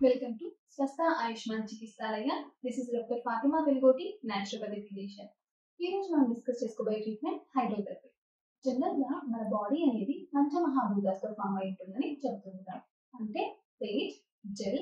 Welcome to Swastha Ayushman Chikitsalaya. This is Dr. Fatima Velgoti, naturopathic physician. ఈ రోజు మనం discuss చేసుకోబోయే treatment hydrotherapy. General గా మన బాడీ అనేది పంచమహాభూతాలతో ఫామ్ అయి ఉంటుందని చెప్తూ ఉంటాం. అంటే తేజ్, జల్,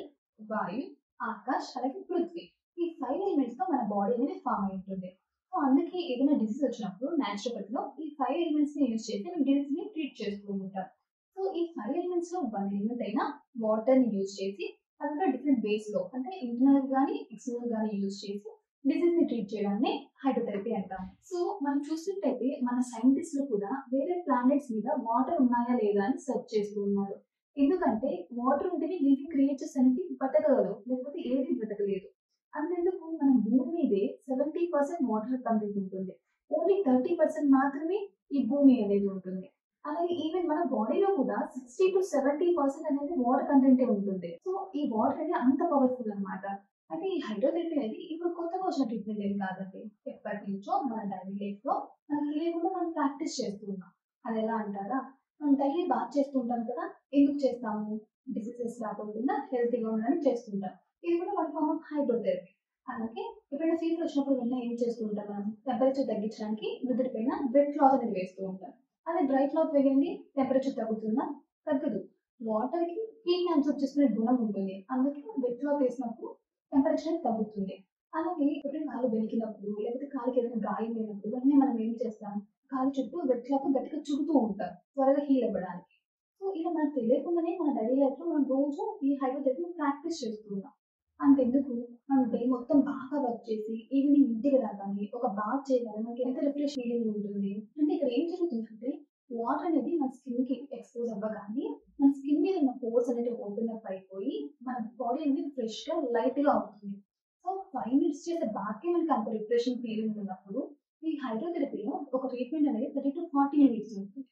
వాయు, ఆకాష్ అలాగే పృథ్వీ. ఈ 5 ఎలిమెంట్స్ తో మన బాడీ అనేది ఫామ్ అయి ఉంటుంది. సో అందుకే ఏదైనా డిసీజ్ వచ్చినప్పుడు naturopathy ఈ 5 ఎలిమెంట్స్ ని యూజ్ చేసి డిసీజ్ ని ట్రీట్ చేస్తూ ఉంటాం. సో ఈ 5 ఎలిమెంట్స్ లో 1 ఎలిమెంట్ అయినా వాటర్ ని యూజ్ చేసి అది కూడా డిఫరెంట్ వేస్ లో అంటే ఇంటర్నల్ గానీ ఎక్స్టర్నల్ గానీ యూజ్ చేసి డిసీజ్ ని ట్రీట్ చేయడాన్ని హైడ్రోథెరపీ అంటాం. సో మనం చూసినట్టయితే మన సైంటిస్టులు కూడా వేరే ప్లానెట్స్ మీద వాటర్ ఉన్నాయా లేదా అని సెర్చ్ చేస్తూ ఉన్నారు. ఎందుకంటే వాటర్ ఉంటేనే లివింగ్ క్రియేచర్స్ అనేది బతకగలవు, లేకపోతే ఏది బతకలేదు. అంతెందుకు మన భూమి మీదే 70% వాటర్ కంటెంట్ ఉంటుంది, ఓన్లీ 30% మాత్రమే ఈ భూమి అనేది ఉంటుంది. అలాగే ఈవెన్ మన బాడీలో కూడా 60 to 70% అనేది వాటర్ కంటెంటే ఉంటుంది. సో ఈ వాటర్ అనేది అంత పవర్ఫుల్ అన్నమాట. అయితే ఈ హైడ్రోథెరపీ అనేది ఇప్పుడు కొత్తగా వచ్చిన ట్రీట్మెంట్ ఏం కాదండి. ఎప్పటి నుంచో మన డైలీ లైఫ్ లో మనకి తెలియకుండా మనం ప్రాక్టీస్ చేస్తూ ఉన్నాం. అది ఎలా అంటారా, మనం డైలీ బాత్ చేస్తూ ఉంటాం కదా. ఎందుకు చేస్తాము? డిసీజెస్ రాకుండా హెల్తీగా ఉండడానికి చేస్తుంటాం. ఇది కూడా వన్ ఫార్మ్ ఆఫ్ హైడ్రోథెరపీ. అలాగే ఎప్పుడైనా ఫీవర్ వచ్చినప్పుడు వెంటనే ఏం చేస్తూ ఉంటాం, మనం టెంపరేచర్ తగ్గించడానికి నుదుటి పైన వెట్ క్లాత్ అనేది వేస్తూ ఉంటాం. అదే డ్రై క్లాత్ వేయండి, టెంపరేచర్ తగ్గుతుందా? తగ్గదు. వాటర్ కి హీట్ ని అబ్జర్వ్ చేసుకునే గుణం ఉంటుంది, అందుకే వెట్ క్లాత్ వేసినప్పుడు టెంపరేచర్ తగ్గుతుంది. అలాగే ఎప్పుడైనా కాలు బెనికినప్పుడు లేకపోతే కాలికి ఏదైనా గాయం అయినప్పుడు వెంటనే మనం ఏం చేస్తాం, కాలు చుట్టూ వెట్ క్లాత్ గట్టిగా చుడుతూ ఉంటాం త్వరగా హీల్ అవ్వడానికి. సో ఇలా మనకు తెలియకుండానే మన డైలీ లైఫ్ లో మనం రోజు ఈ హైడ్రోథెరపీ ప్రాక్టీస్ చేస్తూ ఉన్నాం. అంతెందుకు, మనం డే మొత్తం బాగా వర్క్ చేసి ఈవినింగ్ ఇంటికి రాగానే ఒక బాత్ చేయగానే మనకి ఎంత రిఫ్రెష్ ఫీలింగ్ ఉంటుంది. అంటే ఇక్కడ ఏం జరుగుతుందంటే వాటర్ అనేది మన స్కిన్ కి ఎక్స్పోజ్ అవ్వగానే మన స్కిన్ మీద ఉన్న పోర్స్ అనేది ఓపెన్ అప్ అయిపోయి మన బాడీ అనేది ఫ్రెష్ గా లైట్ గా అవుతుంది. సో 5 minutes చేసే బాత్ కి మనకి అంత రిఫ్రెషింగ్ ఫీలింగ్ ఉన్నప్పుడు ఈ హైడ్రోథెరపీలో ఒక ట్రీట్మెంట్ అనేది 30 to 40 minutes ఉంటుంది.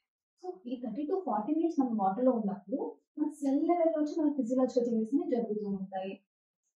సో ఈ 30 to 40 minutes మనం వాటర్ లో ఉన్నప్పుడు మన సెల్ లెవెల్ నుంచి మన ఫిజియలాజికల్ చేంజెస్ జరుగుతూ ఉంటాయి.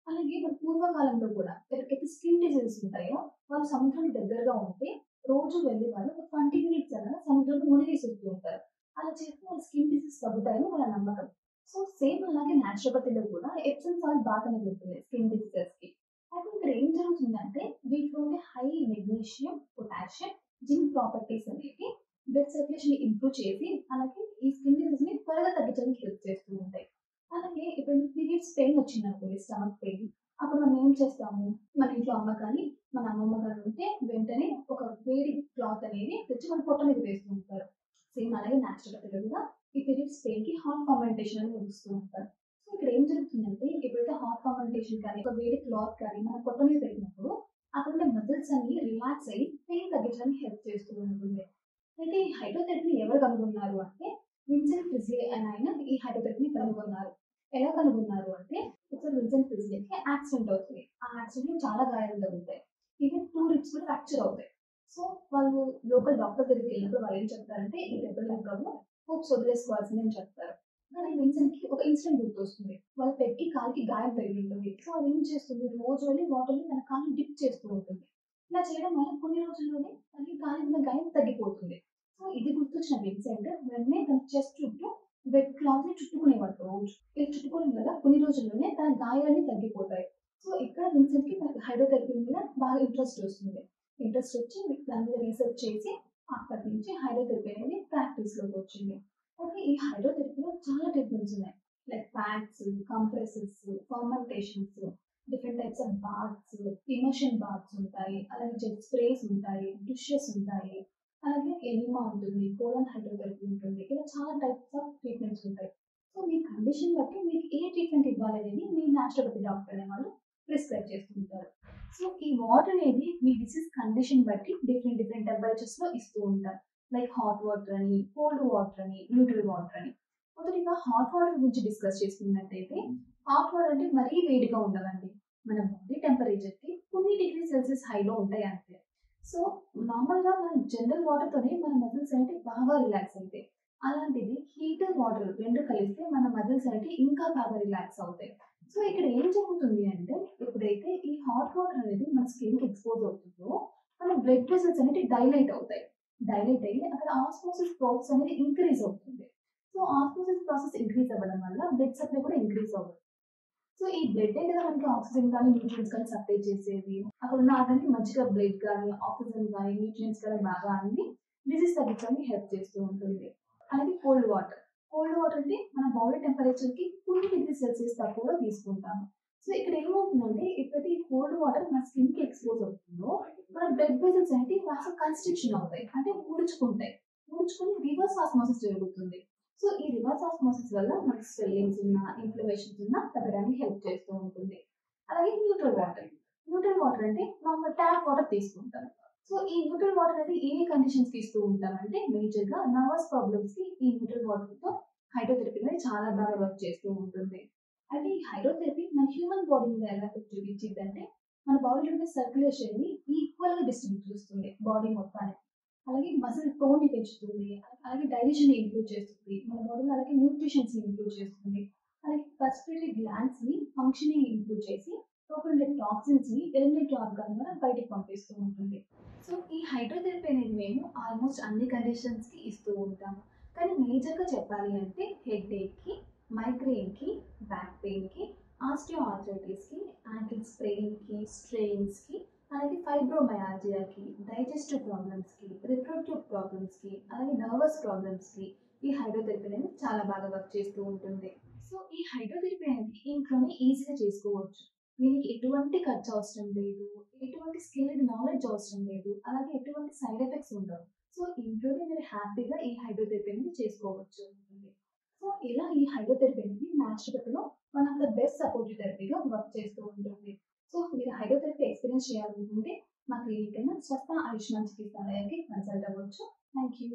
అలాగే మన పూర్వకాలంలో కూడా ఎవరికైతే స్కిన్ డిసీజెస్ ఉంటాయో వాళ్ళు సముద్రానికి దగ్గరగా ఉంటే రోజు వెళ్ళి వాళ్ళు ఒక 20 minutes అలా సముద్రంలో మునిగేసి వస్తూ ఉంటారు. అలా చేస్తే వాళ్ళ స్కిన్ డిసీజ్ తగ్గుతాయని వాళ్ళ నమ్మకం. సో సేమ్ అలాగే న్యాచురోపతిలో కూడా ఎప్సమ్ సాల్ట్ బాత్ అనేది ఉంటుంది స్కిన్ డిసీజెస్ కి. అయితే ఇక్కడ ఏం జరుగుతుందంటే వీటిలో ఉండే high magnesium, potassium, zinc properties అనేవి బ్లడ్ సర్క్యులేషన్ ఇంప్రూవ్ చేసి అలాగే ఈ స్కిన్ డిసీజ్ ని త్వరగా తగ్గించడానికి హెల్ప్ చేస్తూ ఉంటాయి. అలాగే ఇప్పుడు పీరియడ్స్ పెయిన్ వచ్చిందనుకోండి, స్టమక్ పెయిన్, అప్పుడు మనం ఏం చేస్తాము, మన ఇంట్లో అమ్మ కానీ మన అమ్మమ్మ గారు ఉంటే వెంటనే ఒక వేడి క్లాత్ అనేది తెచ్చి మన పొట్ట మీద వేస్తూ ఉంటారు. సేమ్ అలాగే న్యాచురల్ కూడా ఈ పీరియడ్స్ పెయిన్ కి హాట్ ఫర్మెంటేషన్ అని పిలుస్తూ ఉంటారు. సో ఇక్కడ ఏం జరుగుతుందంటే ఎప్పుడైతే హాట్ ఫర్మెంటేషన్ కానీ ఒక వేడి క్లాత్ కానీ మన పొట్ట మీద పెట్టినప్పుడు అక్కడ ఉండే మజిల్స్ అన్ని రిలాక్స్ అయ్యి పెయిన్ తగ్గించడానికి హెల్ప్ చేస్తూ ఉంటుంది. అయితే ఈ హైడ్రోథెరపీని ఎవరు కనుగొన్నారు అంటే విన్సెంట్ ప్రిస్లీ అని ఆయన ఈ హైడ్రోథెరపీని కనుగొన్నారు. ఎలా కనుగొన్నారు అంటే ఒకసారి విన్సెంట్ ప్రిస్లీకి యాక్సిడెంట్ అవుతుంది. ఆ యాక్సిడెంట్ లో చాలా గాయాలు జరుగుతాయి, ఈవెన్ 2 ribs కూడా ఫ్రాక్చర్ అవుతాయి. సో వాళ్ళు లోకల్ డాక్టర్ దగ్గరికి వెళ్ళినప్పుడు వాళ్ళు ఏం చెప్తారంటే ఈ దెబ్బలు ఇంకాము హోప్స్ వదిలేసుకోవాల్సింది అని చెప్తారు. కానీ విన్సెంట్ కి ఒక ఇన్సిడెంట్ గుర్తొస్తుంది. వాళ్ళ పెట్టి కాలికి గాయం తగిలి ఉంటుంది. సో అది ఏం చేస్తుంది, రోజు వెళ్ళి వాటర్ని తన కాలిని డిప్ చేస్తూ ఉంటుంది. ఇలా చేయడం వల్ల కొన్ని రోజుల్లోనే తనకి కాలి మీద గాయం తగ్గిపోతుంది. సో ఇది గుర్తొచ్చిన విన్సెంట్ వెంటనే తన చెస్ట్ చుట్టూ వెట్ క్లాత్ ని చుట్టుకునేవాడు రోజు. ఇలా చుట్టుకోవడం వల్ల కొన్ని రోజుల్లోనే తన గాయాలన్నీ తగ్గిపోతాయి. సో ఇక్కడ విన్సెంట్ కి తనకి హైడ్రోథెరపీ మీద బాగా ఇంట్రెస్ట్ వస్తుంది. ఇంట్రెస్ట్ వచ్చి దాని మీద రీసెర్చ్ చేసి అప్పటి నుంచి హైడ్రోథెరపీ అనేది ప్రాక్టీస్ లోకి వచ్చింది. అయితే ఈ హైడ్రోథెరపీలో చాలా ట్రీట్మెంట్స్ ఉన్నాయి, like packs, compresses, fomentations, different types of baths, immersion baths ఉంటాయి, అలాగే జెట్ స్ప్రేస్ ఉంటాయి, డిషెస్ ఉంటాయి, అలాగే ఎనిమా ఉంటుంది, కోలన్ హైడ్రోథెరపీ ఉంటుంది. ఇలా చాలా టైప్స్ ఆఫ్ ట్రీట్మెంట్స్ ఉంటాయి. సో మీ కండిషన్ బట్టి మీకు ఏ ట్రీట్మెంట్ ఇవ్వాలనేది మీ న్యాచురోపతి డాక్టర్ అనే వాళ్ళు ప్రిస్క్రైబ్ చేస్తుంటారు. సో ఈ వాటర్ అనేది మీ డిసీజ్ కండిషన్ బట్టి డిఫరెంట్ డిఫరెంట్ టెంపరేచర్స్ లో ఇస్తూ ఉంటారు. లైక్ హాట్ వాటర్ అని, కోల్డ్ వాటర్ అని, న్యూట్రల్ వాటర్ అని. మొదటిగా హాట్ వాటర్ గురించి డిస్కస్ చేసుకున్నట్టయితే హాట్ వాటర్ అంటే మరీ వేడిగా ఉండదండి. మన బాడీ టెంపరేచర్ కి కొన్ని డిగ్రీ సెల్సియస్ హైలో ఉంటాయి అంతే. సో నార్మల్గా మన జనరల్ వాటర్తోనే మన మజిల్స్ అనేవి బాగా రిలాక్స్ అవుతాయి. అలాంటిది హీటర్ వాటర్ రెండు కలిస్తే మన మజిల్స్ అనేవి ఇంకా బాగా రిలాక్స్ అవుతాయి. సో ఇక్కడ ఏం జరుగుతుంది అంటే ఎప్పుడైతే ఈ హాట్ వాటర్ అనేది మన స్కిన్ కి ఎక్స్పోజ్ అవుతుందో మన బ్లడ్ వెసల్స్ అనేవి డైలైట్ అవుతాయి. డైలైట్ అయ్యి అక్కడ ఆస్మోసిస్ ప్రాసెస్ అనేది ఇంక్రీజ్ అవుతుంది. సో ఆస్మోసిస్ ప్రాసెస్ ఇంక్రీజ్ అవ్వడం వల్ల బ్లడ్ సప్లై కూడా ఇంక్రీజ్ అవుతుంది. సో ఈ బ్లడ్డే కదా మనకి ఆక్సిజన్ కానీ న్యూట్రియన్స్ కానీ సప్లై చేసేది. అక్కడ ఉన్న ఆర్గాన్‌కి మంచిగా బ్లడ్ కానీ, ఆక్సిజన్ కానీ, న్యూట్రియన్స్ కానీ బాగా అంది డిసీజ్ తగ్గించడానికి హెల్ప్ చేస్తూ ఉంటుంది. అలాగే కోల్డ్ వాటర్. కోల్డ్ వాటర్ అంటే మన బాడీ టెంపరేచర్‌కి కొన్ని డిగ్రీ సెల్సియస్ తక్కువలో తీసుకుంటాము. సో ఇక్కడ ఏమవుతుందంటే ఎప్పుడైతే ఈ కోల్డ్ వాటర్ మన స్కిన్‌కి ఎక్స్‌పోజ్ అవుతుందో మన బ్లడ్ వెసల్స్ అనేవి కాస్త కన్‌స్ట్రిక్షన్ అవుతాయి. అంటే ముడుచుకుంటాయి. ముడుచుకొని రివర్స్ ఆస్మోసిస్ జరుగుతుంది. సో ఈ రివర్స్ ఆస్మోసిస్ వల్ల మనకి స్వెల్లింగ్స్ ఉన్నా, ఇన్‌ఫ్లమేషన్స్ ఉన్నా తగ్గడానికి హెల్ప్ చేస్తూ ఉంటుంది. అలాగే న్యూట్రల్ వాటర్. న్యూట్రల్ వాటర్ అంటే నార్మల్ ట్యాప్ వాటర్ తీసుకుంటాం. సో ఈ న్యూట్రల్ వాటర్ అనేది ఏ కండిషన్స్‌కి ఇస్తూ ఉంటామంటే మేజర్‌గా నర్వస్ ప్రాబ్లమ్స్‌కి ఈ న్యూట్రల్ వాటర్‌తో హైడ్రోథెరపీ అనేది చాలా బాగా వర్క్ చేస్తూ ఉంటుంది. అయితే ఈ హైడ్రోథెరపీ మన హ్యూమన్ బాడీ మీద ఎలా ఎఫెక్ట్ చూపించిద్దంటే మన బాడీలో ఉండే సర్క్యులేషన్‌ని ఈక్వల్‌గా డిస్ట్రిబ్యూట్ చేస్తుంది బాడీ మొత్తానికి. అలాగే మజిల్ టోన్‌ని పెంచుతుంది. అలాగే డైజెషన్‌ని ఇంప్రూవ్ చేస్తుంది. మన బాడీలో అలాగే న్యూట్రిషన్స్‌ని ఇంప్రూవ్ చేస్తుంది. అలాగే పల్పిటరీ గ్లాండ్స్‌ని ఫంక్షనింగ్ ఇంప్రూవ్ చేసి లోపల ఉండే టాక్సిన్స్‌ని ఎలిమినేట్ ఆర్గాన్ ద్వారా బయటికి పంపిస్తూ ఉంటుంది. సో ఈ హైడ్రోథెరపీ అనేది మేము ఆల్మోస్ట్ అన్ని కండిషన్స్‌కి ఇస్తూ ఉంటాము. కానీ మేజర్‌గా చెప్పాలి అంటే హెడేక్‌కి, మైగ్రేన్‌కి, బ్యాక్ పెయిన్‌కి, ఆస్టియోఆర్థరైటిస్‌కి, యాంకిల్ స్ప్రెయిన్‌కి, స్ట్రెయిన్స్‌కి, అలాగే ఫైబ్రోమయాల్జియాకి, డైజెస్టివ్ ప్రాబ్లమ్స్‌కి, రిప్రొడక్టివ్ ప్రాబ్లమ్స్‌కి, అలాగే నర్వస్ ప్రాబ్లమ్స్‌కి ఈ హైడ్రోథెరపీ అనేది చాలా బాగా వర్క్ చేస్తూ ఉంటుంది. సో ఈ హైడ్రోథెరపీ అనేది ఇంట్లోనే ఈజీగా చేసుకోవచ్చు. దీనికి ఎటువంటి ఖర్చు అవసరం లేదు. ఎటువంటి స్కిల్డ్ నాలెడ్జ్ అవసరం లేదు. అలాగే ఎటువంటి సైడ్ ఎఫెక్ట్స్ ఉండవు. సో ఇంట్లోనే మీరు హ్యాపీగా ఈ హైడ్రోథెరపీ అనేది చేసుకోవచ్చు. సో ఇలా ఈ హైడ్రోథెరపీ అనేది న్యాచురోపతిలో one of the best supportive థెరపీగా వర్క్ చేస్తూ ఉంటుంది. సో మీరు హైడ్రోథెరపీ ఎక్స్‌పీరియన్స్ చేయాలనుకుంటే మా క్లినిక్ అయిన స్వస్థ ఆయుష్మాన్ చికిత్సాలయాకి కన్సల్ట్ అవ్వచ్చు. Thank you.